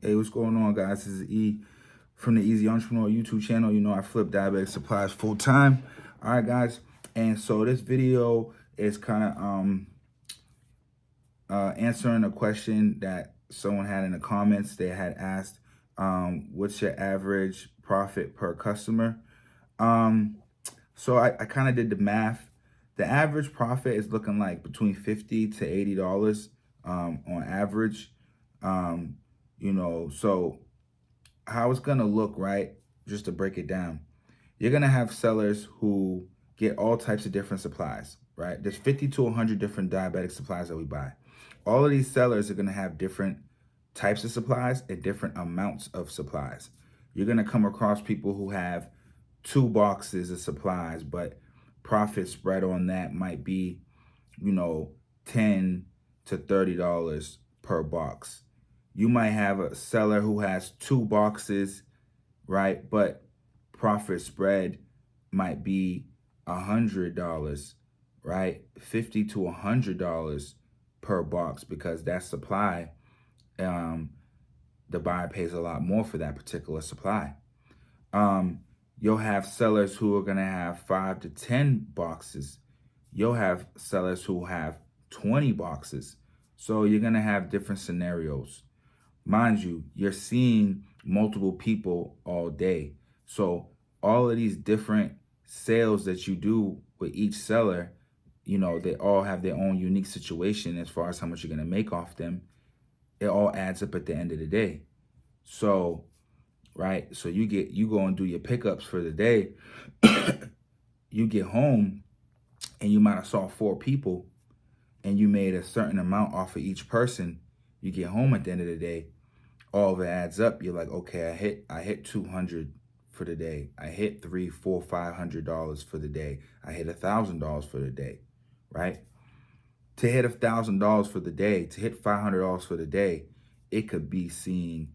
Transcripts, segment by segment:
Hey, what's going on, guys? This is E from the Easy Entrepreneur YouTube channel. You know, I flip diabetic supplies full time. All right, guys. And so this video is kind of answering a question that someone had in the comments. They had asked, what's your average profit per customer? So I kind of did the math. The average profit is looking like between $50 to $80 on average. So how it's gonna look, right? Just to break it down, you're gonna have sellers who get all types of different supplies, right? There's 50 to 100 different diabetic supplies that we buy. All of these sellers are gonna have different types of supplies and different amounts of supplies. You're gonna come across people who have 2 boxes of supplies, but profit spread on that might be, $10 to $30 per box. You might have a seller who has 2 boxes, right? But profit spread might be $100, right? $50 to $100 per box, because that supply, the buyer pays a lot more for that particular supply. You'll have sellers who are going to have 5 to 10 boxes. You'll have sellers who have 20 boxes. So you're going to have different scenarios. Mind you, you're seeing multiple people all day. So all of these different sales that you do with each seller, they all have their own unique situation as far as how much you're going to make off them. It all adds up at the end of the day. So, right? So you go and do your pickups for the day. You get home and you might have saw 4 people and you made a certain amount off of each person. You get home at the end of the day, all of it adds up. You're like, okay, I hit 200 for the day. I hit $300, $400, $500 for the day. I hit $1,000 for the day, right? To hit $1,000 for the day, to hit $500 for the day, it could be seeing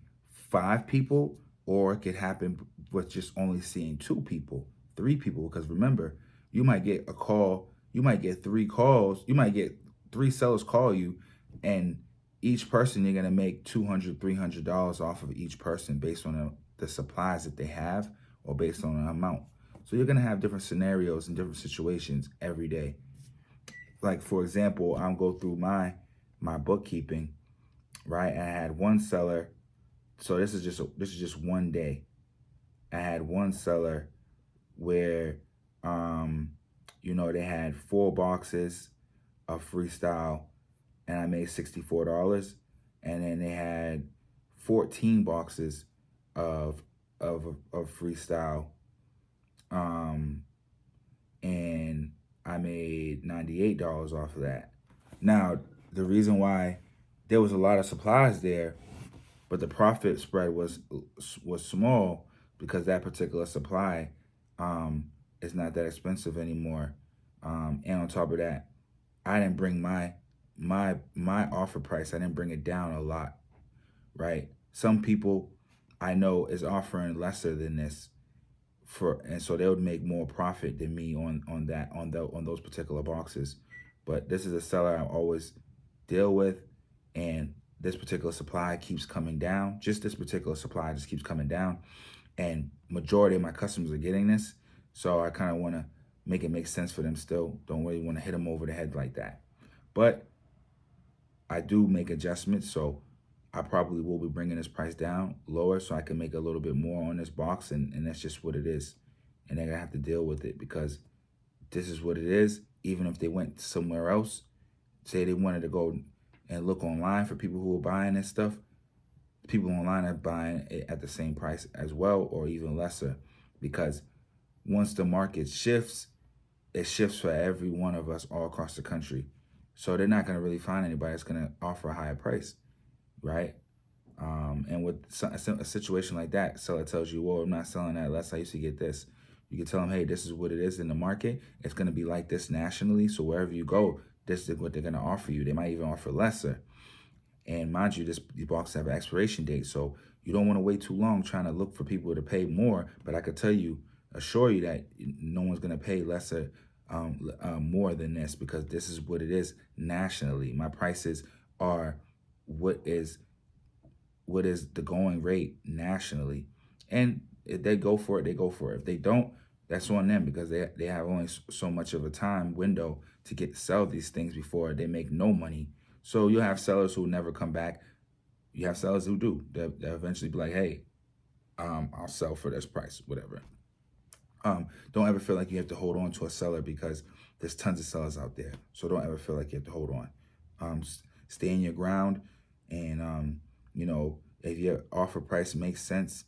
5 people, or it could happen with just only seeing 2 people, 3 people. Because remember, you might get a call, you might get 3 calls, you might get 3 sellers call you, and each person you're gonna make $200, $300 off of each person based on the supplies that they have, or based on an amount. So you're gonna have different scenarios and different situations every day. Like, for example, I'll go through my bookkeeping, right? I had one seller. So this is just one day. I had one seller where, they had 4 boxes of freestyle, and I made $64. And then they had 14 boxes of freestyle, and I made $98 off of that. Now, the reason why there was a lot of supplies there, but the profit spread was small, because that particular supply is not that expensive anymore. And on top of that, I didn't bring my offer price, I didn't bring it down a lot, right? Some people I know is offering lesser than this, and so they would make more profit than me on those particular boxes. But this is a seller I always deal with, and this particular supply keeps coming down. Just this particular supply just keeps coming down, and majority of my customers are getting this. So I kind of want to make it make sense for them still. Don't really want to hit them over the head like that. But I do make adjustments, so I probably will be bringing this price down lower so I can make a little bit more on this box, and that's just what it is. And they're gonna have to deal with it, because this is what it is. Even if they went somewhere else, say they wanted to go and look online for people who are buying this stuff, people online are buying it at the same price as well, or even lesser, because once the market shifts, it shifts for every one of us all across the country. So they're not going to really find anybody that's going to offer a higher price, right? And with a situation like that, seller tells you, well, I'm not selling that less. I used to get this. You can tell them, hey, this is what it is in the market. It's going to be like this nationally. So wherever you go, this is what they're going to offer you. They might even offer lesser. And mind you, these boxes have an expiration date. So you don't want to wait too long trying to look for people to pay more. But I could assure you that no one's going to pay lesser, more than this, because this is what it is nationally. My prices are what what is the going rate nationally. And if they go for it, they go for it. If they don't, that's on them, because they have only so much of a time window to get to sell these things before they make no money. So you have sellers who never come back. You have sellers who do. They'll eventually be like, hey, I'll sell for this price, whatever. Don't ever feel like you have to hold on to a seller, because there's tons of sellers out there. So don't ever feel like you have to hold on. Stay in your ground, and if your offer price makes sense,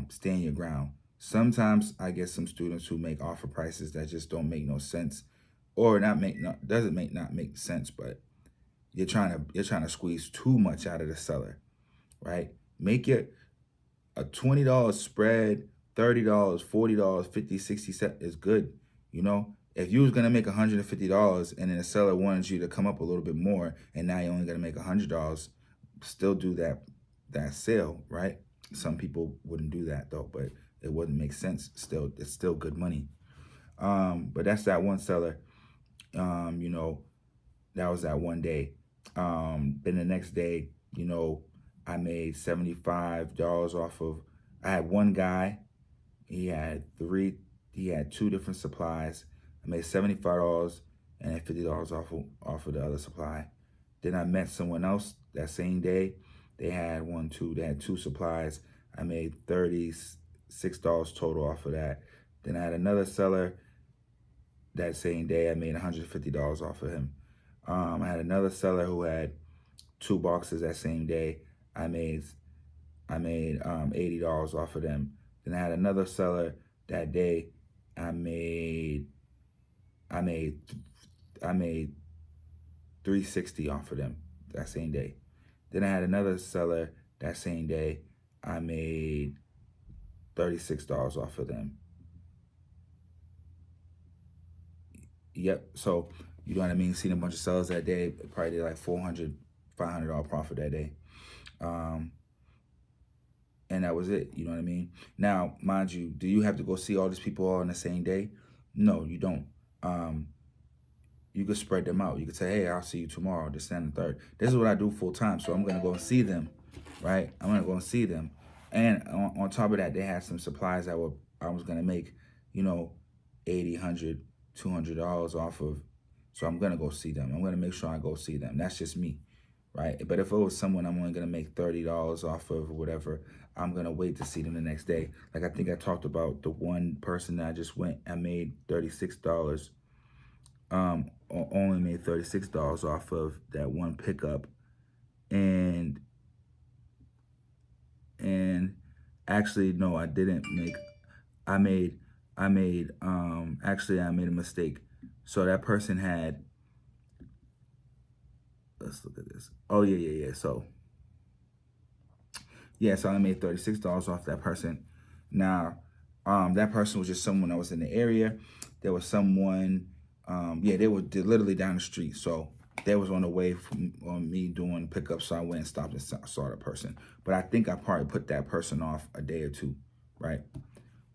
stay in your ground. Sometimes I get some students who make offer prices that just don't make no sense, or doesn't make sense, but you're trying to squeeze too much out of the seller, right? Make it a $20 spread, $30, $40, 50, 60 is good. If you was gonna make $150 and then the seller wanted you to come up a little bit more, and now you're only gonna make $100, still do that sale, right? Some people wouldn't do that though, but it wouldn't make sense. Still, it's still good money. But that's that one seller. That was that one day. Then the next day, I made $75 off of. I had one guy. He had two different supplies. I made $75 and then $50 off of the other supply. Then I met someone else that same day. They had two supplies. I made $36 total off of that. Then I had another seller that same day. I made $150 off of him. I had another seller who had 2 boxes that same day. I made $80 off of them. Then I had another seller that day. I made $360 off of them that same day. Then I had another seller that same day. I made $36 off of them. Yep. So you know what I mean? Seen a bunch of sellers that day. Probably did like $400, $500 profit that day. And that was it. You know what I mean? Now, mind you, do you have to go see all these people all on the same day? No, you don't. You could spread them out. You could say, hey, I'll see you tomorrow, this and the third. This is what I do full time. So I'm going to go and see them, right? I'm going to go and see them. And on top of that, they had some supplies I was going to make, $80, $100, $200 off of. So I'm going to go see them. I'm going to make sure I go see them. That's just me, right? But if it was someone I'm only going to make $30 off of or whatever, I'm going to wait to see them the next day. Like I think I talked about the one person that I made $36. Only made $36 off of that one pickup. And actually, no, I didn't make, I made a mistake. So that person had, let's look at this. Oh, yeah. So I made $36 off that person. Now, that person was just someone that was in the area. There was someone, they were literally down the street. So they was on the way on me doing pickup. So I went and stopped and saw the person. But I think I probably put that person off a day or two, right?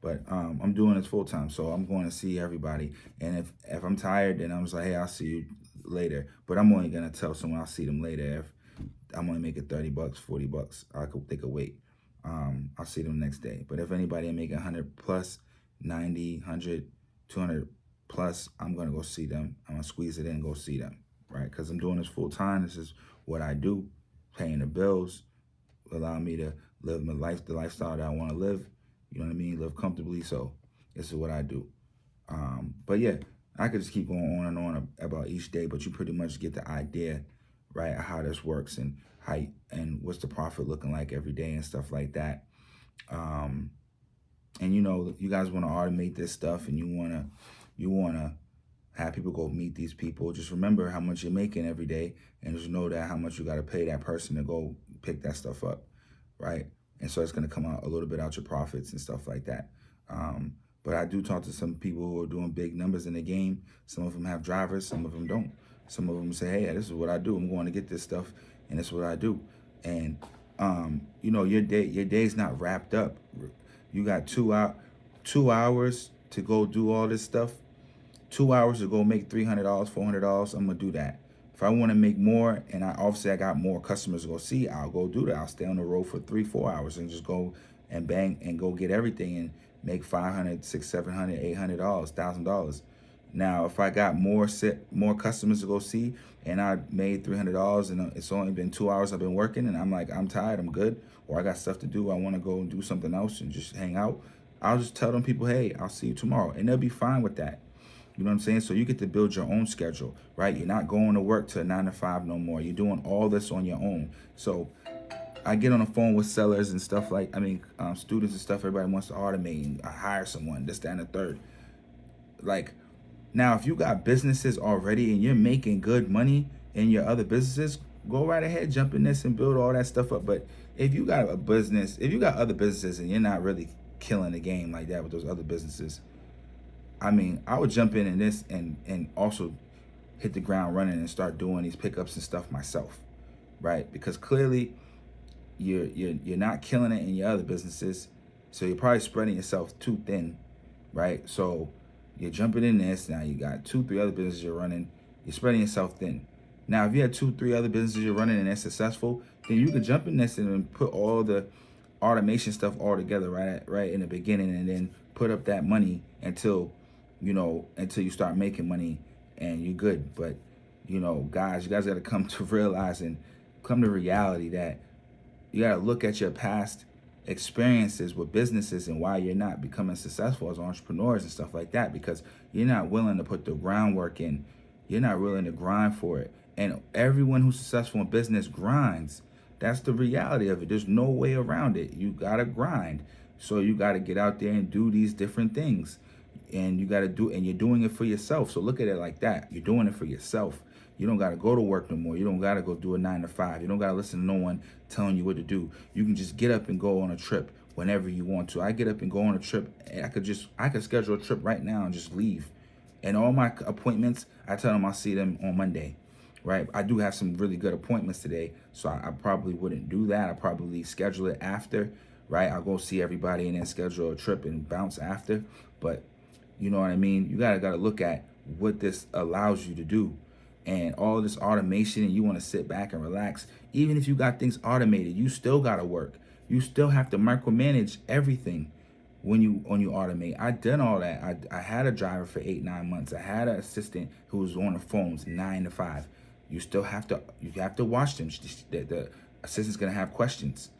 But I'm doing this full time, so I'm going to see everybody. And if I'm tired, then I'm just like, hey, I'll see you later. But I'm only gonna tell someone I'll see them later if I'm only making $30, $40. They could wait. I'll see them next day. But if anybody I'm making 100 plus, 90, 100, 200 plus, I'm gonna go see them. I'm gonna squeeze it in and go see them, right? Because I'm doing this full time. This is what I do, paying the bills, allow me to live my life, the lifestyle that I want to live. You know what I mean? Live comfortably. So this is what I do. But yeah, I could just keep going on and on about each day, but you pretty much get the idea, right, how this works and what's the profit looking like every day and stuff like that. And you guys want to automate this stuff, and you wanna have people go meet these people. Just remember how much you're making every day, and just know that how much you got to pay that person to go pick that stuff up, right? And so it's going to come out a little bit out your profits and stuff like that. But I do talk to some people who are doing big numbers in the game. Some of them have drivers, some of them don't. Some of them say, hey, this is what I do. I'm going to get this stuff, and this is what I do. And your day's not wrapped up. You got 2 hours to go do all this stuff. 2 hours to go make $300, $400. I'm gonna do that. If I want to make more, and I got more customers to go see, I'll go do that. I'll stay on the road for 3-4 hours and just go and bang and go get everything and make $500, $600, $700, $800, $1,000. Now, if I got more customers to go see, and I made $300, and it's only been 2 hours I've been working, and I'm like, I'm tired, I'm good, or I got stuff to do, I want to go and do something else and just hang out, I'll just tell them people, hey, I'll see you tomorrow, and they'll be fine with that. You know what I'm saying? So you get to build your own schedule, right? You're not going to work to 9 to 5 no more. You're doing all this on your own. So I get on the phone with sellers and stuff students and stuff. Everybody wants to automate and hire someone, this, that, and the third. Like, now, if you got businesses already and you're making good money in your other businesses, go right ahead, jump in this and build all that stuff up. But if you got other businesses and you're not really killing the game like that with those other businesses, I mean, I would jump in this and also hit the ground running and start doing these pickups and stuff myself, right? Because clearly you're not killing it in your other businesses, so you're probably spreading yourself too thin, right? So you're jumping in this, now you got 2-3 other businesses you're running, you're spreading yourself thin. Now, if you had 2-3 other businesses you're running and they're successful, then you could jump in this and put all the automation stuff all together right in the beginning, and then put up that money until you start making money and you're good. But you guys got to come to realize and come to reality that you got to look at your past experiences with businesses and why you're not becoming successful as entrepreneurs and stuff like that, because you're not willing to put the groundwork in. You're not willing to grind for it. And everyone who's successful in business grinds. That's the reality of it. There's no way around it. You got to grind. So you got to get out there and do these different things. And you're doing it for yourself. So look at it like that. You're doing it for yourself. You don't got to go to work no more. You don't got to go do a 9 to 5. You don't got to listen to no one telling you what to do. You can just get up and go on a trip whenever you want to. I get up and go on a trip, and I could schedule a trip right now and just leave. And all my appointments, I tell them I'll see them on Monday, right? I do have some really good appointments today, so I probably wouldn't do that. I probably schedule it after, right? I'll go see everybody and then schedule a trip and bounce after. But you know what I mean? You gotta look at what this allows you to do. And all this automation, and you want to sit back and relax. Even if you got things automated, you still gotta work. You still have to micromanage everything when you automate. I done all that. I had a driver for 8-9 months. I had an assistant who was on the phones 9 to 5. You still have to watch them. The assistant's gonna have questions.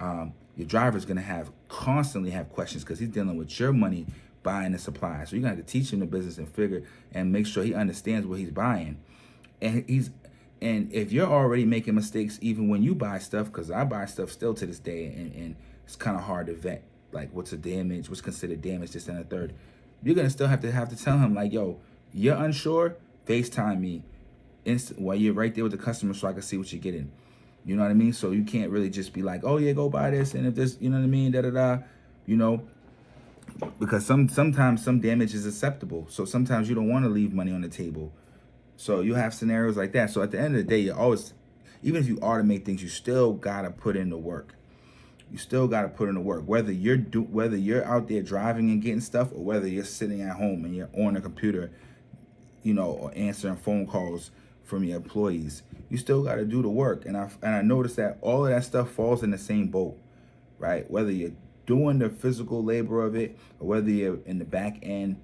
Your driver's gonna constantly have questions because he's dealing with your money buying the supplies. So you're gonna have to teach him the business and make sure he understands what he's buying. And if you're already making mistakes even when you buy stuff, because I buy stuff still to this day, and it's kind of hard to vet like what's considered damage, this and the third. You're gonna still have to tell him like, yo, you're unsure, FaceTime me while you're right there with the customer so I can see what you're getting. You know what I mean? So you can't really just be like, oh yeah, go buy this, and if this, you know what I mean, because sometimes some damage is acceptable. So sometimes you don't want to leave money on the table. So you have scenarios like that. So at the end of the day, even if you automate things, you still gotta put in the work. You still gotta put in the work. Whether you're out there driving and getting stuff, or whether you're sitting at home and you're on a computer, or answering phone calls from your employees, you still gotta do the work. And I noticed that all of that stuff falls in the same boat, right? Whether you're doing the physical labor of it, or whether you're in the back end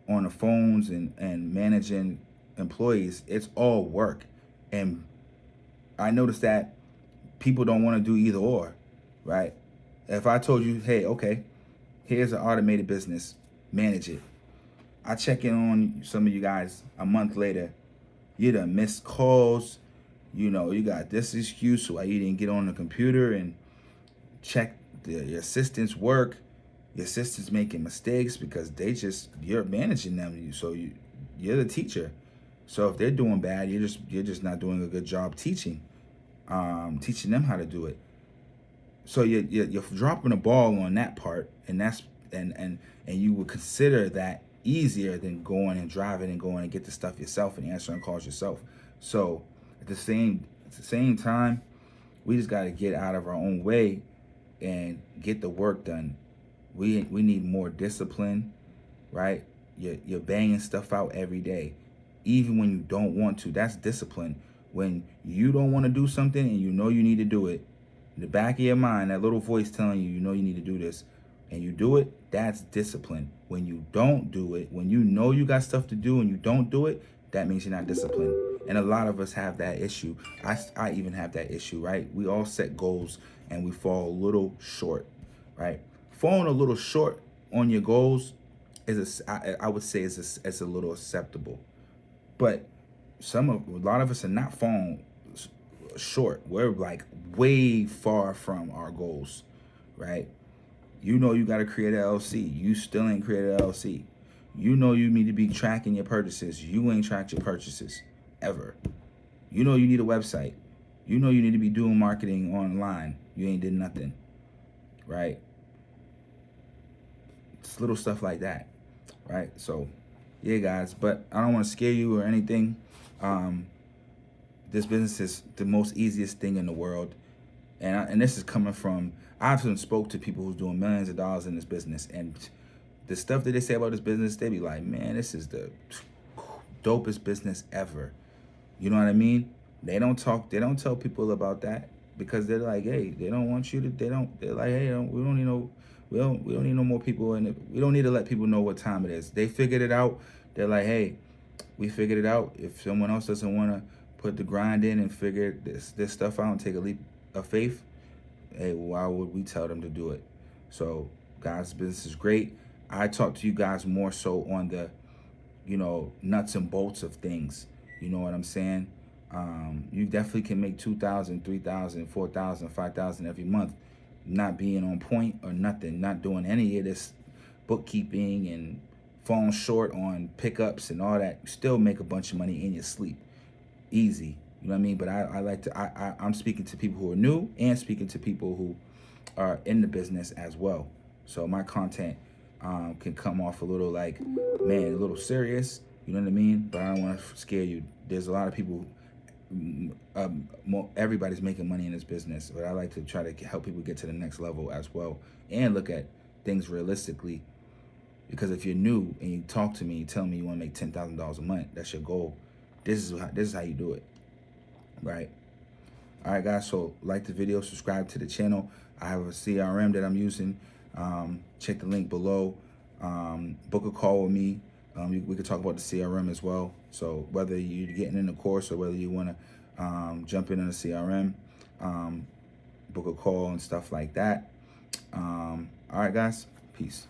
on the phones and managing employees, it's all work. And I noticed that people don't want to do either or, right? If I told you, hey, okay, here's an automated business, manage it. I check in on some of you guys a month later, you done missed calls, you got this excuse why you didn't get on the computer and check your assistant's work. Your assistant's making mistakes because you're managing them. So you're the teacher. So if they're doing bad, you're just not doing a good job teaching them how to do it. So you're dropping the ball on that part, and you would consider that easier than going and driving and going and get the stuff yourself and answering calls yourself. So at the same time, we just got to get out of our own way and get the work done. We need more discipline, right? You're banging stuff out every day. even when you don't want to. That's discipline. When you don't want to do something and you know you need to do it, in the back of your mind, that little voice telling you, you know you need to do this, and you do it, that's discipline. When you don't do it, when you know you got stuff to do and you don't do it, that means you're not disciplined. And a lot of us have that issue. I even have that issue, right? We all set goals and we fall a little short, right? Falling a little short on your goals I would say is a little acceptable. But a lot of us are not falling short. We're like way far from our goals, right? You know you got to create an LLC. You still ain't created an LLC. You know you need to be tracking your purchases. You ain't tracked your purchases ever. You know you need a website. You know you need to be doing marketing online. You ain't did nothing, right? It's little stuff like that, right? So, yeah, guys. But I don't want to scare you or anything. This business is the most easiest thing in the world, and this is coming from, I've spoke to people who's doing millions of dollars in this business, and the stuff that they say about this business, they be like, man, this is the dopest business ever. You know what I mean? They don't tell people about that because they're like, hey, they don't want you to, they're like, hey, we don't need no more people in it. We don't need to let people know what time it is. They figured it out. They're like, hey, we figured it out. If someone else doesn't want to put the grind in and figure this stuff out and take a leap of faith, hey, why would we tell them to do it? So, guys, business is great. I talk to you guys more so on the, nuts and bolts of things. You know what I'm saying? You definitely can make 2,000, 3,000, 4,000, 5,000 every month, not being on point or nothing, not doing any of this bookkeeping and falling short on pickups and all that. You still make a bunch of money in your sleep. Easy. You know what I mean? But I'm speaking to people who are new and speaking to people who are in the business as well. So my content can come off a little like, man, a little serious. You know what I mean? But I don't want to scare you. There's a lot of people, everybody's making money in this business. But I like to try to help people get to the next level as well and look at things realistically. Because if you're new and you talk to me, you tell me you want to make $10,000 a month, that's your goal. This is how you do it, right? All right, guys, so like the video, subscribe to the channel. I have a CRM that I'm using. Check the link below. Book a call with me. We could talk about the CRM as well. So whether you're getting in the course or whether you want to jump in on the CRM, book a call and stuff like that. All right, guys, peace.